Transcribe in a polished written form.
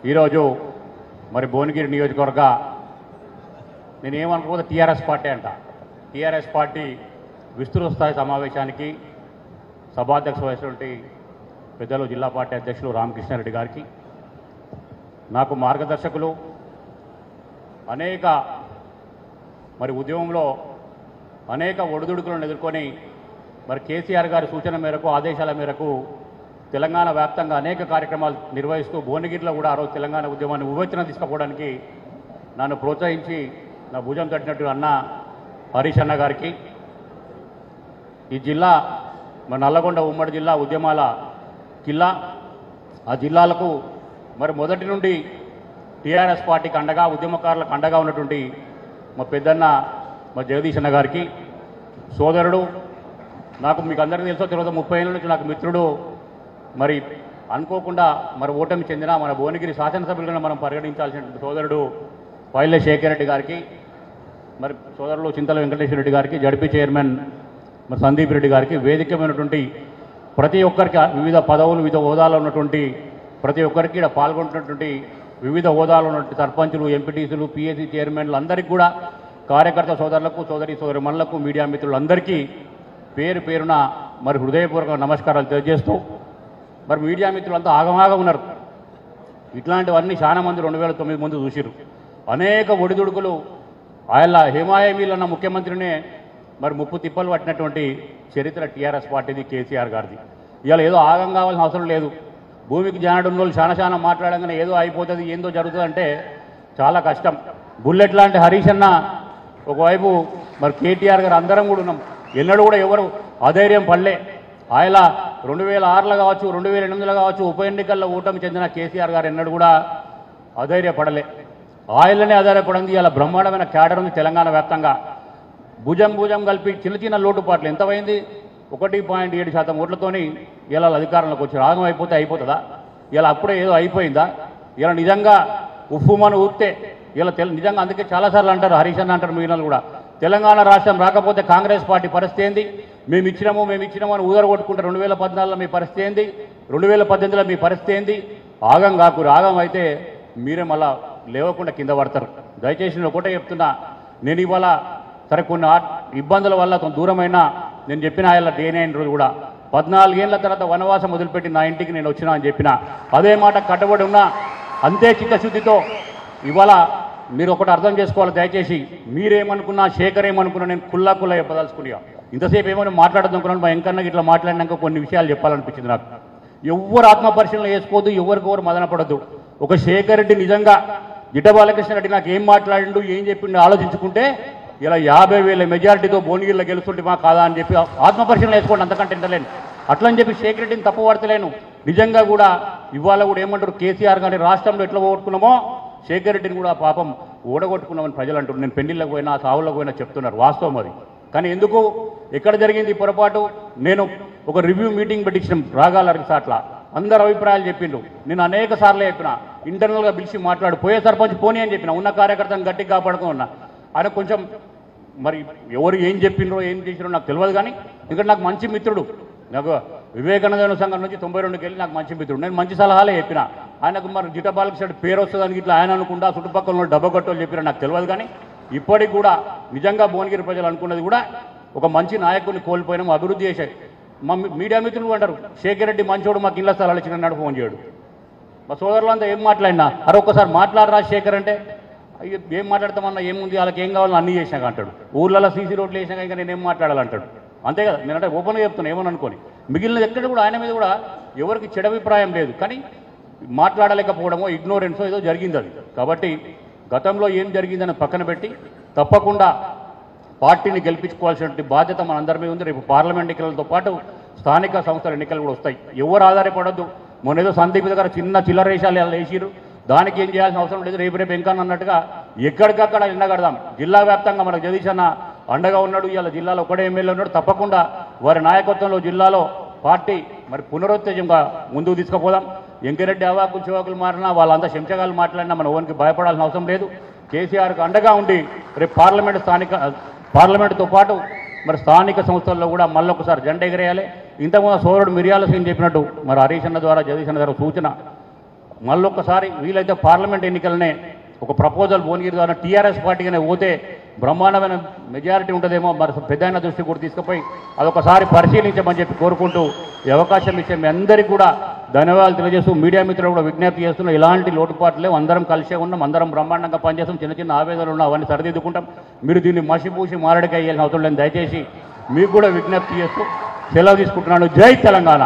ఈరోజు మరి భువనగిరి నియోజకవర్గ నేనేమనుకోదు టీఆర్ఎస్ పార్టీ అంట. టీఆర్ఎస్ పార్టీ విస్తృత స్థాయి సమావేశానికి సభాధ్యక్ష వహించినటువంటి పెద్దలు జిల్లా పార్టీ అధ్యక్షులు రామకృష్ణారెడ్డి గారికి, నాకు మార్గదర్శకులు, అనేక మరి ఉద్యమంలో అనేక ఒడిదుడుకులను ఎదుర్కొని మరి కేసీఆర్ గారి సూచన మేరకు ఆదేశాల మేరకు తెలంగాణ వ్యాప్తంగా అనేక కార్యక్రమాలు నిర్వహిస్తూ భువనగిరిలో కూడా ఆ రోజు తెలంగాణ ఉద్యమాన్ని ఉవ్వెత్తున తీసుకుపోవడానికి నన్ను ప్రోత్సహించి నా భుజం తట్టినట్టు అన్న హరీష్ అన్న గారికి, ఈ జిల్లా మరి నల్లగొండ ఉమ్మడి జిల్లా ఉద్యమాల జిల్లా, ఆ జిల్లాలకు మరి మొదటి నుండి టీఆర్ఎస్ పార్టీకి అండగా ఉద్యమకారులకు అండగా ఉన్నటువంటి మా పెద్దన్న మా జగదీష్ అన్న గారికి, సోదరుడు, నాకు మీకు అందరికీ తెలుసో తెలియదు 30 ఏళ్ళ నుంచి నాకు మిత్రుడు, మరి అనుకోకుండా మరి ఓటమి చెందిన మన భువనగిరి శాసనసభ్యులుగా మనం పరిగణించాల్సిన సోదరుడు పైలే శేఖర్ రెడ్డి గారికి, మరి సోదరులు చింతల వెంకటేశ్వర రెడ్డి గారికి, జడ్పీ చైర్మన్ మరి సందీప్ రెడ్డి గారికి, వేదికమైనటువంటి ప్రతి ఒక్కరికి వివిధ పదవులు వివిధ హోదాలో ఉన్నటువంటి ప్రతి ఒక్కరికి ఇక్కడ పాల్గొంటున్నటువంటి వివిధ హోదాలో ఉన్నటువంటి సర్పంచులు, ఎంపీటీసీలు, పిఎస్సీ చైర్మన్లు అందరికీ కూడా, కార్యకర్త సోదరులకు, సోదరిమణులకు, మీడియా మిత్రులందరికీ పేరు పేరున మరి హృదయపూర్వక నమస్కారాలు తెలియజేస్తూ, మరి మీడియా మిత్రులంతా ఆగమాగా ఉన్నారు. ఇట్లాంటివన్నీ చాలా మంది 2009 ముందు చూసిరు. అనేక ఒడిదుడుకులు ఆయన హేమాయమీలన్న ముఖ్యమంత్రినే మరి ముప్పు తిప్పలు పట్టినటువంటి చరిత్ర టీఆర్ఎస్ పార్టీది, కేసీఆర్ గారిది. ఇవాళ ఏదో ఆగం కావాల్సిన అవసరం లేదు. భూమికి జానడున్న వాళ్ళు చాలా మాట్లాడంగానే ఏదో అయిపోతుంది, ఏందో జరుగుతుంది అంటే చాలా కష్టం. బుల్లెట్ లాంటి హరీష్ అన్న ఒకవైపు, మరి కేటీఆర్ గారు అందరం కూడా ఉన్నాం. ఎన్నడూ కూడా ఎవరు అధైర్యం పడలే. ఆయన 2006లో కావచ్చు, 2008లో కావచ్చు ఉప ఎన్నికల్లో ఓటమి చెందిన కేసీఆర్ గారు ఎన్నడూ కూడా అధైర్యపడలే. ఆయననే ఆధారపడింది. ఇలా బ్రహ్మాండమైన క్యాడర్ ఉంది తెలంగాణ వ్యాప్తంగా. భుజం కలిపి చిన్న లోటుపాట్లు ఎంతమైంది? 1.7% ఓట్లతోని ఇలా అధికారంలోకి వచ్చి రాగం అయిపోతే అయిపోతుందా? ఇలా అప్పుడే ఏదో అయిపోయిందా? ఇలా నిజంగా ఉఫ్ఫుమని ఊపితే ఇలా నిజంగా, అందుకే చాలాసార్లు అంటారు, హరీష్ అన్న అంటారు, మిగిలిన కూడా, తెలంగాణ రాష్ట్రం రాకపోతే కాంగ్రెస్ పార్టీ పరిస్థితి ఏంది, మేము ఇచ్చినాము అని ఊదర కొట్టుకుంటారు. 2014లో మీ పరిస్థితి ఏంది, 2018లో మీ పరిస్థితి ఏంది? ఆగం కాకు. ఆగం అయితే మీరే మళ్ళా లేవకుండా కింద పడతారు. దయచేసి నేను ఒకటే చెప్తున్నా, నేను ఇవాళ సరే కొన్ని ఇబ్బందుల వల్ల కొంత దూరమైనా నేను చెప్పిన ఆయన డే 9 రోజు కూడా 14 ఏళ్ల తర్వాత వనవాసం మొదలుపెట్టి నా ఇంటికి నేను వచ్చినా అని చెప్పిన అదే మాట కట్టుబడి ఉన్నా. అంతే చిత్తశుద్ధితో ఇవాళ మీరు ఒకటి అర్థం చేసుకోవాలి. దయచేసి మీరేమనుకున్నా, శేఖర్ ఏమనుకున్నా, నేను కుల్లా చెప్పదలుచుకున్నా. ఇంతసేపు ఏమని మాట్లాడదనుకున్నాను, మా వెంకన్నకి ఇట్లా మాట్లాడినాక కొన్ని విషయాలు చెప్పాలనిపించింది నాకు. ఎవరు ఆత్మపరిశీలన చేసుకోవద్దు, ఎవరికొవరు మదనపడద్దు. ఒక శేఖర్ రెడ్డి నిజంగా జిడ్డ బాలకృష్ణారెడ్డి నాకు ఏం మాట్లాడిండు, ఏం చెప్పిండు ఆలోచించుకుంటే ఇలా 50,000 మెజారిటీతో భువనగిరిలో గెలుస్తుంటే కాదా అని చెప్పి ఆత్మపరిశీలన వేసుకోండి. అంతకంటే ఇంటలేను. అట్లని చెప్పి శేఖర్ రెడ్డిని తప్పు పడతలేను. నిజంగా కూడా ఇవాళ కూడా ఏమంటారు, కేసీఆర్ గారి రాష్ట్రంలో ఎట్లా ఓడుకున్నామో శేఖర్ రెడ్డిని కూడా పాపం ఓడగొట్టుకున్నామని ప్రజలు అంటున్నారు. నేను పెళ్లిళ్ళకు పోయినా, సావులకు పోయినా చెప్తున్నారు, వాస్తవం అది. కానీ ఎందుకు, ఎక్కడ జరిగింది పొరపాటు? నేను ఒక రివ్యూ మీటింగ్ పెట్టించిన రాగాల రిసార్ట్లా, అందరు అభిప్రాయాలు చెప్పిండ్రు. నేను అనేక సార్లు చెప్పిన, ఇంటర్నల్గా పిలిచి మాట్లాడు, పోయే సర్పంచ్ పోనీ అని చెప్పిన, ఉన్న కార్యకర్తను గట్టిగా కాపాడుకుని ఉన్నా. ఆయన కొంచెం మరి ఎవరు ఏం చెప్పిండ్రో ఏం చేసినో నాకు తెలియదు. కానీ ఇక్కడ నాకు మంచి మిత్రుడు, నాకు వివేకానంద సంఘం నుంచి 92కి వెళ్ళి నాకు మంచి మిత్రుడు. నేను మంచి సలహాలే చెప్పిన ఆయనకు. మరి జిడ్డ బాలకృష్ణ పేరు వస్తుందని ఇట్లా ఆయన అనుకుంటా చుట్టుపక్కల డబ్బగొట్టలు చెప్పిన నాకు తెలియదు. కానీ ఇప్పటికి కూడా నిజంగా భువనగిరి ప్రజలు అనుకున్నది కూడా ఒక మంచి నాయకుడిని కోల్పోయినాము, అభివృద్ధి చేశాయి. మా మీడియా మిత్రులు అంటారు, శేఖర్ రెడ్డి మంచోడు, మాకు ఇళ్ల స్థలాలు ఇచ్చినాడు ఫోన్ చేయడు. మా సోదరులంతా ఏం మాట్లాడినా, అరే ఒక్కసారి మాట్లాడరా శేఖర్ అంటే, ఏం మాట్లాడతామన్నా, ఏముంది వాళ్ళకి ఏం కావాలని అన్నీ చేసినాక అంటాడు. ఊర్లలో సీసీ రోడ్లు వేసినాక ఇంకా నేనేం మాట్లాడాలంటాడు. అంతే కదా, నేనంటే ఓపెన్గా చెప్తున్నా, ఏమని అనుకోని. మిగిలినది ఎక్కడ కూడా ఆయన మీద కూడా ఎవరికి చెడభిప్రాయం లేదు. కానీ మాట్లాడలేకపోవడమో, ఇగ్నోరెన్సో ఏదో జరిగింది అది. కాబట్టి గతంలో ఏం జరిగిందని పక్కన పెట్టి తప్పకుండా పార్టీని గెలిపించుకోవాల్సినటువంటి బాధ్యత మనందరి మీద ఉంది. రేపు పార్లమెంట్ ఎన్నికలతో పాటు స్థానిక సంస్థల ఎన్నికలు కూడా వస్తాయి. ఎవరు ఆధారపడద్దు. మొన్నేదో సందీప్ దగ్గర చిల్లర వేషాలు వేసిరు, దానికి ఏం చేయాల్సిన అవసరం లేదు. రేపు వెంకన్న అన్నట్టుగా ఎక్కడికక్కడ ఎండగడదాం. జిల్లా వ్యాప్తంగా మనకు జగదీష్ అన్న అండగా ఉన్నాడు. ఇవాళ జిల్లాలో ఒకటే ఎమ్మెల్యే ఉన్నాడు. తప్పకుండా వారి నాయకత్వంలో జిల్లాలో పార్టీ మరి పునరుత్తేజంగా ముందుకు తీసుకుపోదాం. వెంకరెడ్డి అవాకులు చివాకులు మారినా, వాళ్ళంతా శంచగాలు మాట్లాడినా మన ఓనికి భయపడాల్సిన అవసరం లేదు. కేసీఆర్కి అండగా ఉండి రేపు పార్లమెంటుతో పాటు మరి స్థానిక సంస్థల్లో కూడా మళ్ళొకసారి జెండా ఎగరేయాలి. ఇంతకుముందు సోదరుడు మిర్యాల సింగ్ చెప్పినట్టు మరి హరీష్ అన్న ద్వారా జగదీష్ అన్న ద్వారా సూచన మళ్ళొక్కసారి వీలైతే పార్లమెంట్ ఎన్నికలనే ఒక ప్రపోజల్ భువనగిరి ద్వారా టీఆర్ఎస్ పార్టీగానే పోతే బ్రహ్మాండమైన మెజారిటీ ఉంటుందేమో, మరి పెద్దయిన దృష్టి కూడా తీసుకుపోయి అదొకసారి పరిశీలించమని చెప్పి కోరుకుంటూ ఈ అవకాశం ఇచ్చే మీ అందరికీ కూడా ధన్యవాదాలు తెలియజేస్తూ మీడియా మిత్రులు కూడా విజ్ఞప్తి చేస్తున్నాం. ఇలాంటి లోటుపాట్లు లేవు, అందరం కలిసే ఉన్నాం, అందరం బ్రహ్మాండంగా పనిచేస్తాం. చిన్న చిన్న ఆవేదనలు ఉన్నా అవన్నీ సరిదిద్దుకుంటాం. మీరు దీన్ని మసిపూసి మారడికి అయ్యాల్సిన అవసరం లేదు. దయచేసి మీకు కూడా విజ్ఞప్తి చేస్తూ సెలవు తీసుకుంటున్నాను. జై తెలంగాణ.